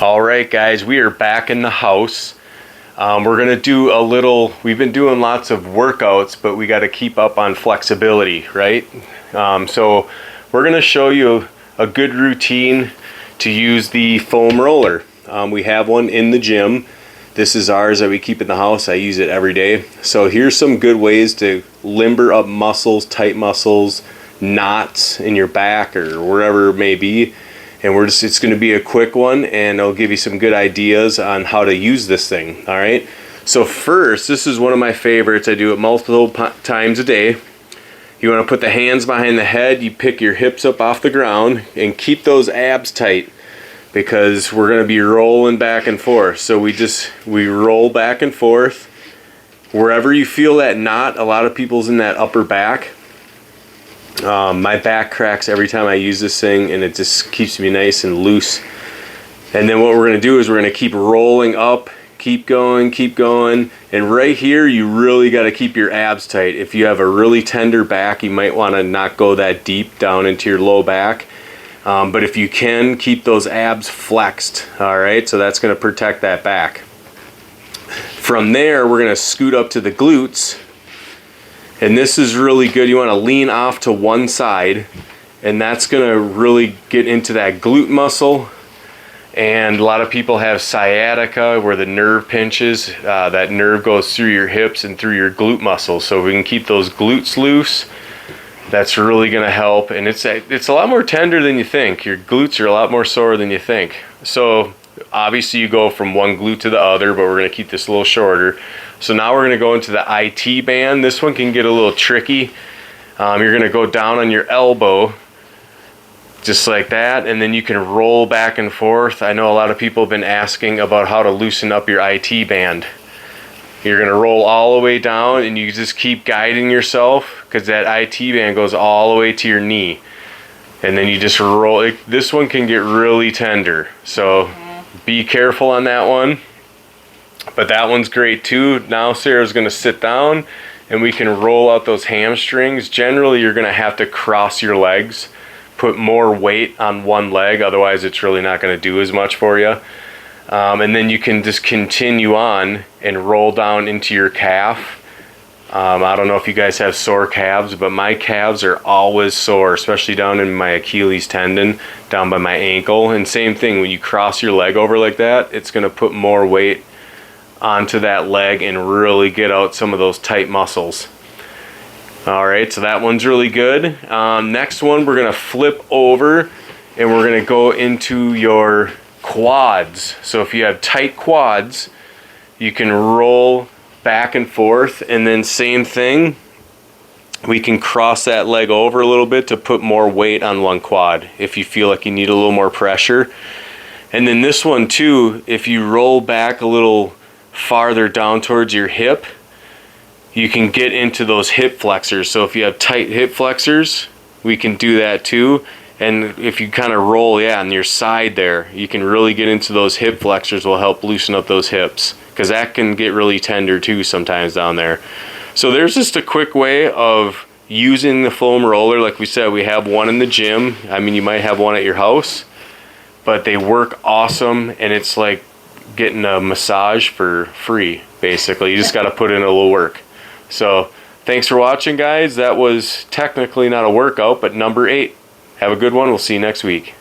All right, guys, we are back in the house. We're gonna do a little, we've been doing lots of workouts, but we got to keep up on flexibility, right? So we're gonna show you a good routine to use the foam roller. We have one in the gym. This is ours that we keep in the house. I use it every day. So here's some good ways to limber up muscles, tight muscles, knots in your back or wherever it may be. And it's going to be a quick one, and I'll give you some good ideas on how to use this thing. All right. So first, this is one of my favorites. I do it multiple times a day. You want to put the hands behind the head. You pick your hips up off the ground and keep those abs tight, because we're going to be rolling back and forth. So we roll back and forth. Wherever you feel that knot, a lot of people's in that upper back. My back cracks every time I use this thing, and it just keeps me nice and loose. And then what we're going to do is we're going to keep rolling up, keep going, and right here you really got to keep your abs tight. If you have a really tender back, you might want to not go that deep down into your low back, but if you can, keep those abs flexed. All right, so that's going to protect that back. From there, we're going to scoot up to the glutes. And this is really good. You want to lean off to one side, and that's going to really get into that glute muscle. And a lot of people have sciatica, where the nerve pinches. That nerve goes through your hips and through your glute muscle. So if we can keep those glutes loose, that's really going to help. And it's a lot more tender than you think. Your glutes are a lot more sore than you think. So obviously you go from one glute to the other, but we're going to keep this a little shorter. So now we're going to go into the IT band. This one can get a little tricky. You're going to go down on your elbow, just like that, and then you can roll back and forth. I know a lot of people have been asking about how to loosen up your IT band. You're going to roll all the way down, and you just keep guiding yourself, because that IT band goes all the way to your knee. And then you just roll it. This one can get really tender, so be careful on that one. But that one's great too. Now Sarah's going to sit down, and we can roll out those hamstrings. Generally, you're going to have to cross your legs, put more weight on one leg, otherwise it's really not going to do as much for you. And then you can just continue on and roll down into your calf. I don't know if you guys have sore calves, but my calves are always sore, especially down in my Achilles tendon, down by my ankle. And same thing, when you cross your leg over like that, it's going to put more weight onto that leg and really get out some of those tight muscles. All right, so that one's really good. Next one, we're going to flip over, and we're going to go into your quads. So if you have tight quads, you can roll back and forth, and then same thing, we can cross that leg over a little bit to put more weight on one quad if you feel like you need a little more pressure. And then this one too, if you roll back a little farther down towards your hip, you can get into those hip flexors. So if you have tight hip flexors, we can do that too. And if you kind of roll, on your side there, you can really get into those hip flexors. Will help loosen up those hips, because that can get really tender too sometimes down there. So there's just a quick way of using the foam roller. Like we said, we have one in the gym. I mean, you might have one at your house, but they work awesome, and it's like getting a massage for free, basically. You just got to put in a little work. So thanks for watching, guys. That was technically not a workout, but number 8. Have a good one. We'll see you next week.